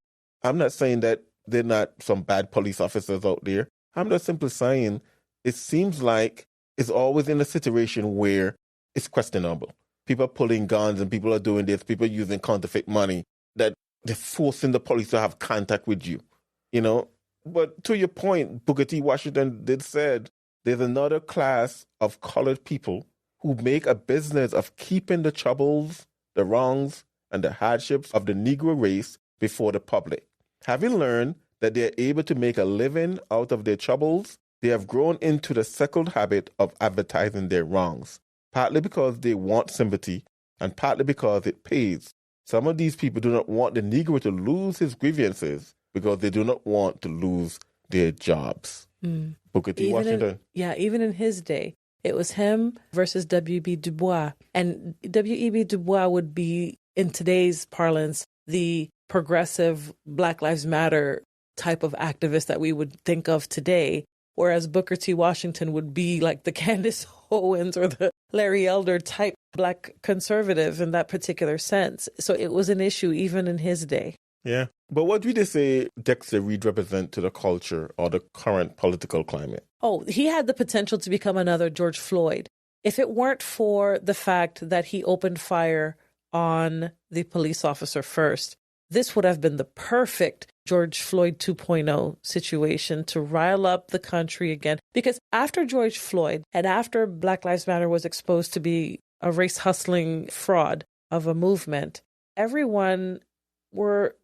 I'm not saying that they're not some bad police officers out there. I'm just simply saying it seems like it's always in a situation where it's questionable. People are pulling guns and people are doing this, people are using counterfeit money, that they're forcing the police to have contact with you, you know? But to your point, Booker T. Washington did said there's another class of colored people who make a business of keeping the troubles, the wrongs, and the hardships of the Negro race before the public. Having learned that they are able to make a living out of their troubles, they have grown into the settled habit of advertising their wrongs, partly because they want sympathy and partly because it pays. Some of these people do not want the Negro to lose his grievances because they do not want to lose their jobs. Booker T. Washington. Even in his day, it was him versus W.E.B. Du Bois. And W.E.B. Du Bois would be, in today's parlance, the progressive Black Lives Matter type of activist that we would think of today, whereas Booker T. Washington would be like the Candace Owens or the Larry Elder type Black conservative in that particular sense. So it was an issue even in his day. Yeah. But what would you say Dexter Reed represent to the culture or the current political climate? Oh, he had the potential to become another George Floyd. If it weren't for the fact that he opened fire on the police officer first, this would have been the perfect George Floyd 2.0 situation to rile up the country again. Because after George Floyd and after Black Lives Matter was exposed to be a race hustling fraud of a movement, everyone were,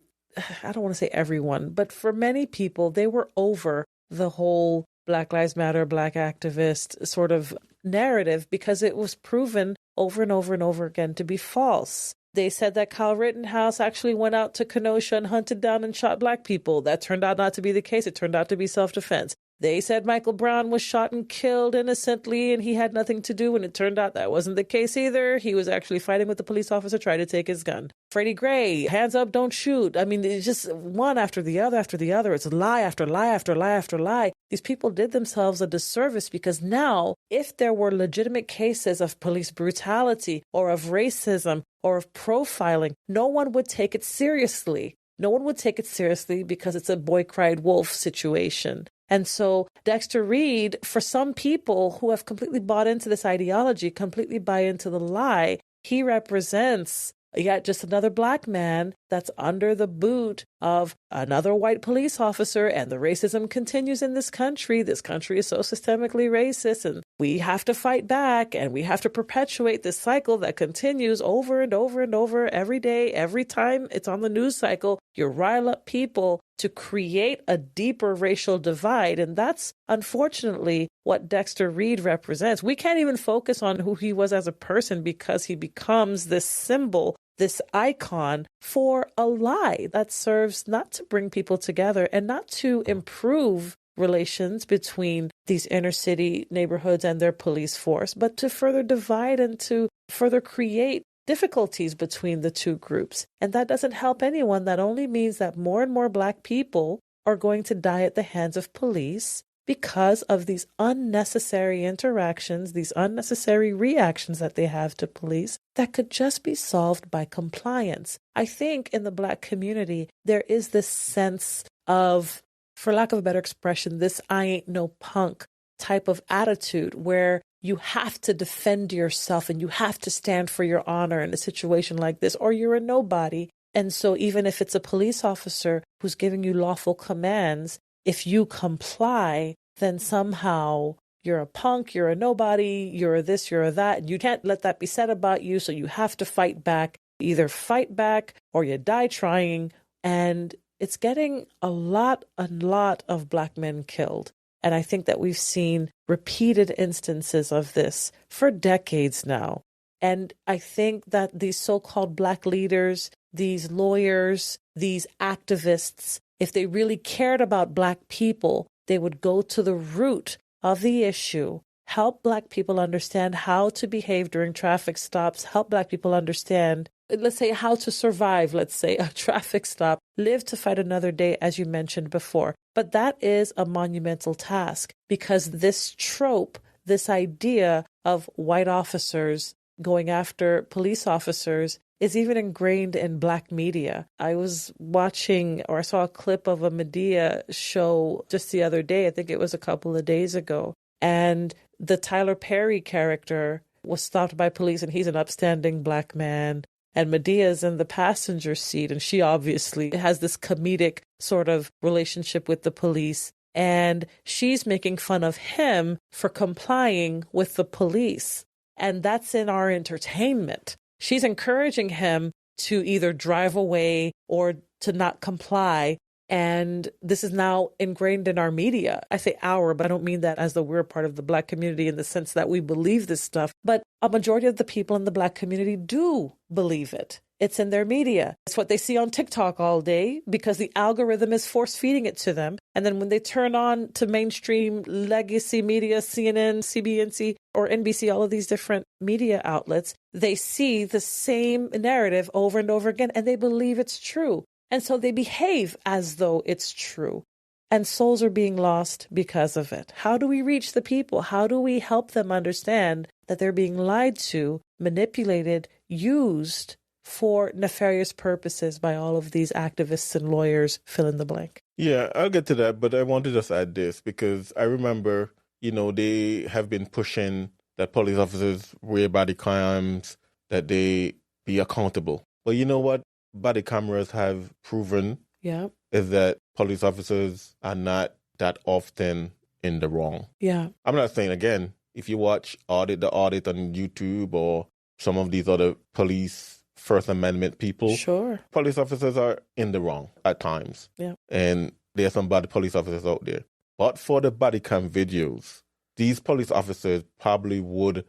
I don't want to say everyone, but for many people, they were over the whole Black Lives Matter, Black activist sort of narrative because it was proven over and over and over again to be false. They said that Kyle Rittenhouse actually went out to Kenosha and hunted down and shot Black people. That turned out not to be the case. It turned out to be self-defense. They said Michael Brown was shot and killed innocently and he had nothing to do, and it turned out that wasn't the case either. He was actually fighting with the police officer, trying to take his gun. Freddie Gray, hands up, don't shoot. I mean, it's just one after the other after the other. It's lie after lie after lie after lie. These people did themselves a disservice because now, if there were legitimate cases of police brutality or of racism or of profiling, no one would take it seriously. No one would take it seriously because it's a boy cried wolf situation. And so Dexter Reed, for some people who have completely bought into this ideology, completely buy into the lie, he represents yet just another Black man that's under the boot of another white police officer, and the racism continues in this country. This country is so systemically racist, and we have to fight back, and we have to perpetuate this cycle that continues over and over and over every day, every time it's on the news cycle. You rile up people to create a deeper racial divide, and that's unfortunately what Dexter Reed represents. We can't even focus on who he was as a person because he becomes this symbol, this icon for a lie that serves not to bring people together and not to improve relations between these inner city neighborhoods and their police force, but to further divide and to further create difficulties between the two groups. And that doesn't help anyone. That only means that more and more Black people are going to die at the hands of police because of these unnecessary interactions, these unnecessary reactions that they have to police that could just be solved by compliance. I think in the Black community, there is this sense of, for lack of a better expression, this I ain't no punk type of attitude where you have to defend yourself and you have to stand for your honor in a situation like this, or you're a nobody. And so even if it's a police officer who's giving you lawful commands, if you comply, then somehow you're a punk, you're a nobody, you're a this, you're a that, and you can't let that be said about you, so you have to fight back. Either fight back or you die trying. And it's getting a lot of Black men killed. And I think that we've seen repeated instances of this for decades now. And I think that these so-called Black leaders, these lawyers, these activists, if they really cared about Black people, they would go to the root of the issue, help Black people understand how to behave during traffic stops, help Black people understand, let's say, how to survive, let's say, a traffic stop, live to fight another day, as you mentioned before. But that is a monumental task because this trope, this idea of white officers going after police officers is even ingrained in Black media. I was watching, or I saw a clip of a Medea show just the other day. I think it was a couple of days ago. And the Tyler Perry character was stopped by police, and he's an upstanding Black man. And Medea's in the passenger seat, and she obviously has this comedic sort of relationship with the police. And she's making fun of him for complying with the police. And that's in our entertainment. She's encouraging him to either drive away or to not comply. And this is now ingrained in our media. I say our, but I don't mean that as though we're part of the Black community in the sense that we believe this stuff. But a majority of the people in the Black community do believe it. It's in their media. It's what they see on TikTok all day because the algorithm is force feeding it to them. And then when they turn on to mainstream legacy media, CNN, CBNC, or NBC, all of these different media outlets, they see the same narrative over and over again, and they believe it's true. And so they behave as though it's true. And souls are being lost because of it. How do we reach the people? How do we help them understand that they're being lied to, manipulated, used for nefarious purposes by all of these activists and lawyers, fill in the blank? Yeah, I'll get to that, but I want to just add this because I remember, they have been pushing that police officers wear body cams, that they be accountable. But you know what body cameras have proven is that police officers are not that often in the wrong. Yeah. I'm not saying, again, if you watch the audit on YouTube or some of these other police First Amendment people, sure, police officers are in the wrong at times. Yeah. And there are some bad police officers out there. But for the body cam videos, these police officers probably would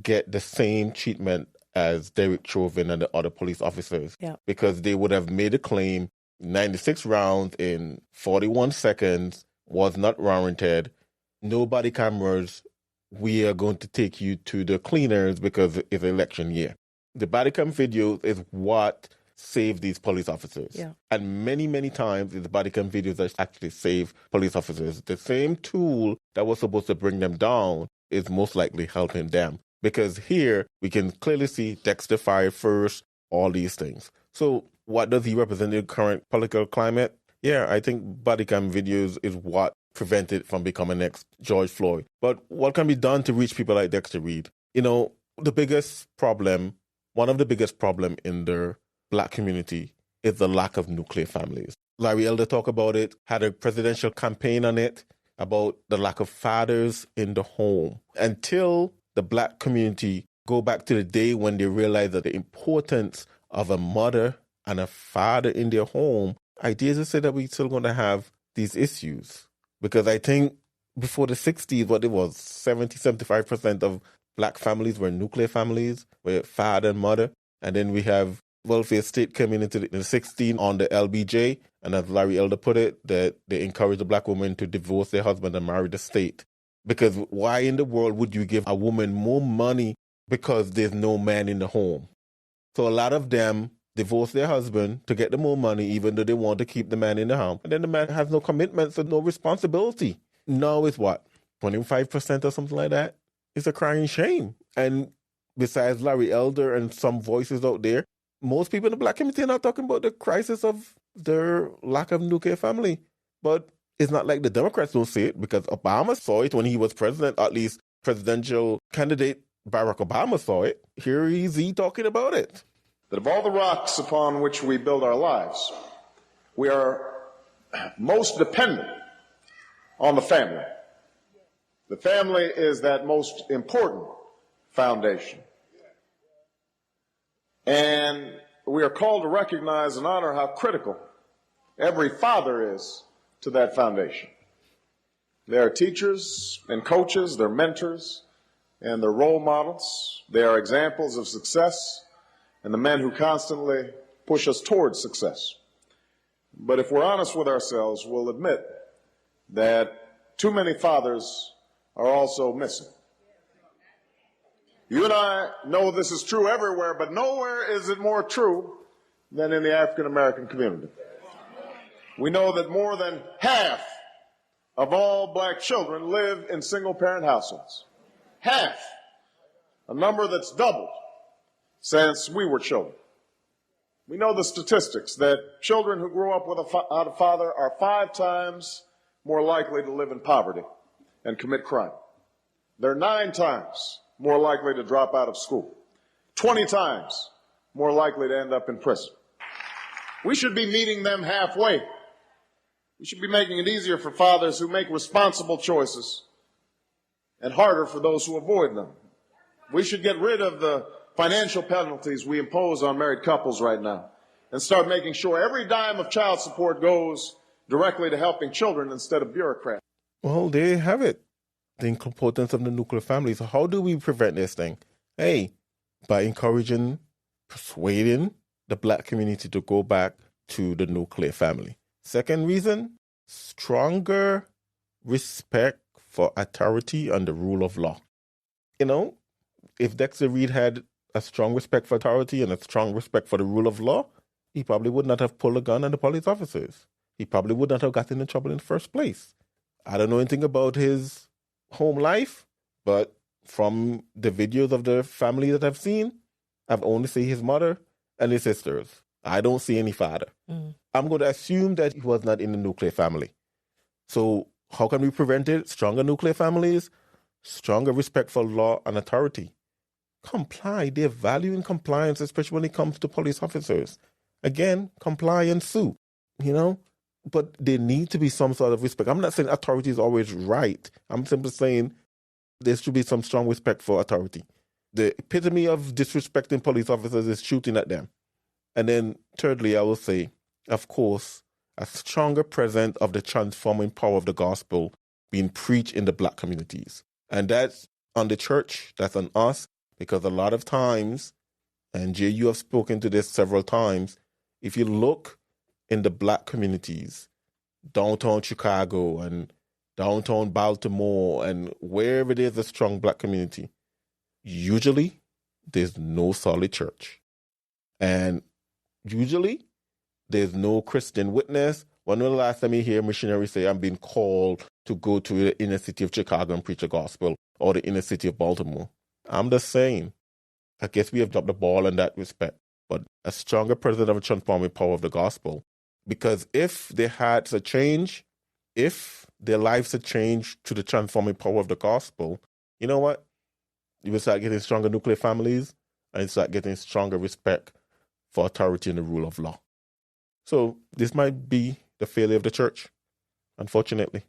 get the same treatment as Derek Chauvin and the other police officers. Yeah. Because they would have made a claim 96 rounds in 41 seconds was not warranted. No body cameras. We are going to take you to the cleaners because it's election year. The body cam video is what saved these police officers. Yeah. And many, many times it's the body cam videos that actually save police officers. The same tool that was supposed to bring them down is most likely helping them. Because here we can clearly see Dexter fired first, all these things. So what does he represent in the current political climate? Yeah, I think body cam videos is what prevented from becoming next George Floyd. But what can be done to reach people like Dexter Reed? One of the biggest problem in the Black community is the lack of nuclear families. Larry Elder talked about it, had a presidential campaign on it, about the lack of fathers in the home. Until the Black community go back to the day when they realized that the importance of a mother and a father in their home, ideas to say that we're still going to have these issues. Because I think before the 60s, what it was, 75% of Black families were nuclear families, where father and mother. And then we have welfare state coming into the 16 on the LBJ. And as Larry Elder put it, that they encourage the Black woman to divorce their husband and marry the state. Because why in the world would you give a woman more money because there's no man in the home? So a lot of them divorce their husband to get the more money, even though they want to keep the man in the home. And then the man has no commitments and no responsibility. Now it's what, 25% or something like that? It's a crying shame. And besides Larry Elder and some voices out there, most people in the Black community are not talking about the crisis of their lack of nuclear family. But it's not like the Democrats don't see it, because Obama saw it when he was president, at least presidential candidate Barack Obama saw it. Here he's talking about it. That of all the rocks upon which we build our lives, we are most dependent on the family. The family is that most important foundation. And we are called to recognize and honor how critical every father is to that foundation. They are teachers and coaches, they're mentors, and they're role models. They are examples of success and the men who constantly push us towards success. But if we're honest with ourselves, we'll admit that too many fathers are also missing. You and I know this is true everywhere, but nowhere is it more true than in the African American community. We know that more than half of all Black children live in single-parent households. Half, a number that's doubled since we were children. We know the statistics that children who grow up without a father are 5 times more likely to live in poverty and commit crime. They're 9 times more likely to drop out of school, 20 times more likely to end up in prison. We should be meeting them halfway. We should be making it easier for fathers who make responsible choices and harder for those who avoid them. We should get rid of the financial penalties we impose on married couples right now and start making sure every dime of child support goes directly to helping children instead of bureaucrats. Well, there you have it. The importance of the nuclear family. So how do we prevent this thing? Hey, by encouraging, persuading the black community to go back to the nuclear family. Second reason, stronger respect for authority and the rule of law. You know, if Dexter Reed had a strong respect for authority and a strong respect for the rule of law, he probably would not have pulled a gun on the police officers. He probably would not have gotten in trouble in the first place. I don't know anything about his home life, but from the videos of the family that I've seen, I've only seen his mother and his sisters. I don't see any father. I'm going to assume that he was not in the nuclear family. So how can we prevent it? Stronger nuclear families, stronger respect for law and authority. Comply. They're valuing compliance, especially when it comes to police officers. Again, comply and sue, you know? But there needs to be some sort of respect. I'm not saying authority is always right. I'm simply saying there should be some strong respect for authority. The epitome of disrespecting police officers is shooting at them. And then thirdly, I will say, of course, a stronger presence of the transforming power of the gospel being preached in the black communities. And that's on the church, that's on us, because a lot of times, and Jay, you have spoken to this several times, if you look in the black communities, downtown Chicago and downtown Baltimore and wherever there's a strong black community, usually there's no solid church. And usually there's no Christian witness. When was the last time you hear missionaries say, I'm being called to go to the inner city of Chicago and preach the gospel, or the inner city of Baltimore? I'm just saying, I guess we have dropped the ball in that respect. But a stronger presence of a transforming power of the gospel. Because if they had a change, if their lives had changed to the transforming power of the gospel, you know what? You will start getting stronger nuclear families and start getting stronger respect for authority and the rule of law. So this might be the failure of the church, unfortunately,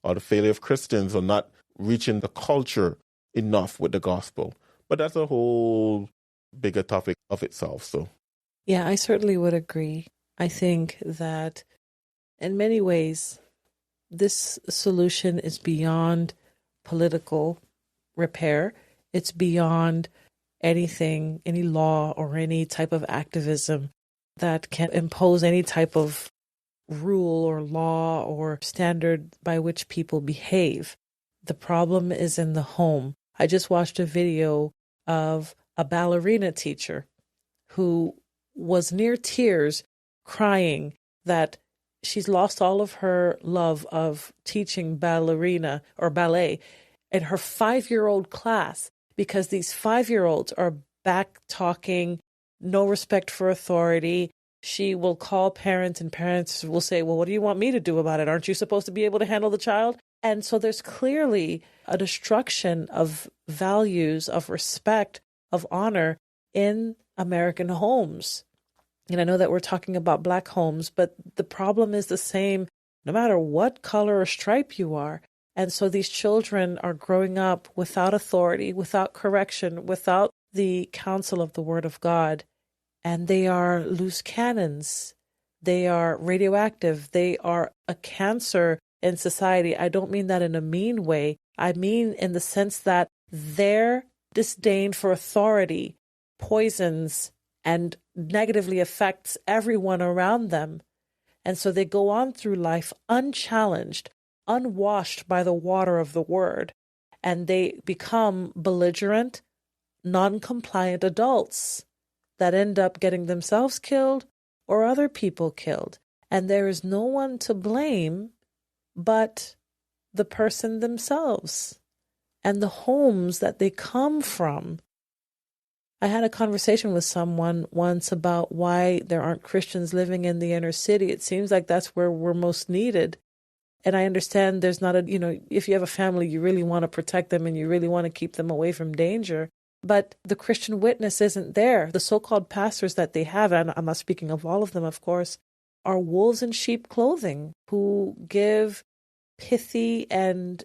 or the failure of Christians or not reaching the culture enough with the gospel. But that's a whole bigger topic of itself. So, yeah, I certainly would agree. I think that in many ways, this solution is beyond political repair. It's beyond anything, any law or any type of activism that can impose any type of rule or law or standard by which people behave. The problem is in the home. I just watched a video of a ballerina teacher who was near tears, crying that she's lost all of her love of teaching ballerina or ballet in her 5-year-old class because these 5-year-olds are back talking, no respect for authority. She will call parents and parents will say, well, what do you want me to do about it? Aren't you supposed to be able to handle the child? And so there's clearly a destruction of values, of respect, of honor in American homes. And I know that we're talking about black homes, but the problem is the same no matter what color or stripe you are. And so these children are growing up without authority, without correction, without the counsel of the Word of God. And they are loose cannons. They are radioactive. They are a cancer in society. I don't mean that in a mean way. I mean in the sense that their disdain for authority poisons and negatively affects everyone around them. And so they go on through life unchallenged, unwashed by the water of the Word, and they become belligerent, non-compliant adults that end up getting themselves killed or other people killed. And there is no one to blame but the person themselves and the homes that they come from. I had a conversation with someone once about why there aren't Christians living in the inner city. It seems like that's where we're most needed. And I understand there's not if you have a family, you really want to protect them and you really want to keep them away from danger. But the Christian witness isn't there. The so-called pastors that they have, and I'm not speaking of all of them, of course, are wolves in sheep clothing who give pithy and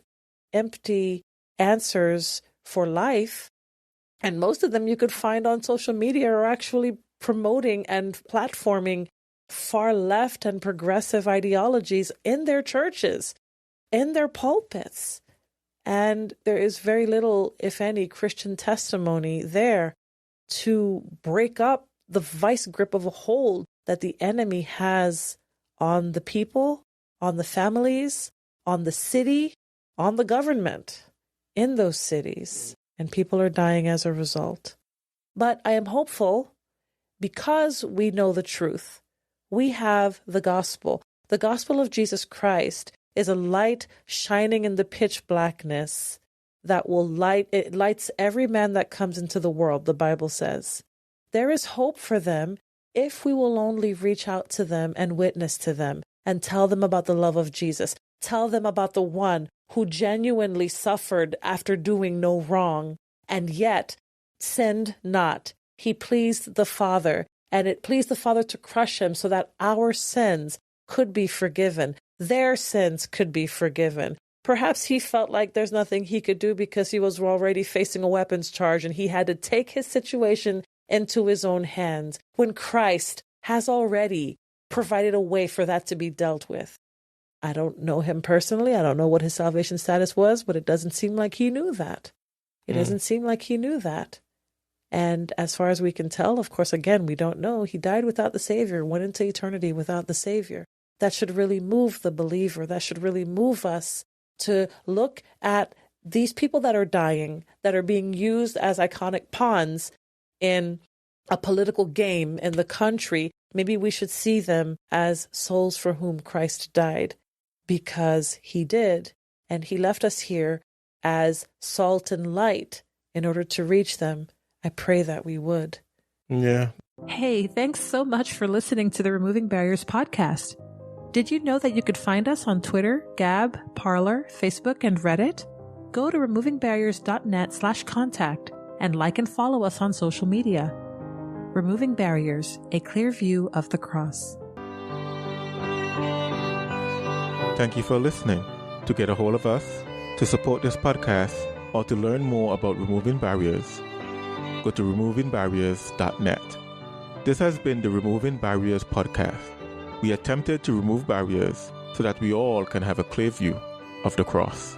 empty answers for life. And most of them you could find on social media are actually promoting and platforming far left and progressive ideologies in their churches, in their pulpits. And there is very little, if any, Christian testimony there to break up the vice grip of a hold that the enemy has on the people, on the families, on the city, on the government in those cities. And people are dying as a result. But I am hopeful because we know the truth. We have the gospel. The gospel of Jesus Christ is a light shining in the pitch blackness that it lights every man that comes into the world, the Bible says. There is hope for them if we will only reach out to them and witness to them and tell them about the love of Jesus. Tell them about the one who genuinely suffered after doing no wrong and yet sinned not. He pleased the Father, and it pleased the Father to crush him so that our sins could be forgiven. Their sins could be forgiven. Perhaps he felt like there's nothing he could do because he was already facing a weapons charge and he had to take his situation into his own hands when Christ has already provided a way for that to be dealt with. I don't know him personally. I don't know what his salvation status was, but it doesn't seem like he knew that. It doesn't seem like he knew that. And as far as we can tell, of course, again, we don't know. He died without the Savior, went into eternity without the Savior. That should really move the believer. That should really move us to look at these people that are dying, that are being used as iconic pawns in a political game in the country. Maybe we should see them as souls for whom Christ died, because he did. And he left us here as salt and light in order to reach them. I pray that we would. Yeah. Hey, thanks so much for listening to the Removing Barriers podcast. Did you know that you could find us on Twitter, Gab, Parler, Facebook, and Reddit? Go to removingbarriers.net/contact and like and follow us on social media. Removing Barriers, a clear view of the cross. Thank you for listening. To get a hold of us, to support this podcast, or to learn more about Removing Barriers, go to removingbarriers.net. This has been the Removing Barriers podcast. We attempted to remove barriers so that we all can have a clear view of the cross.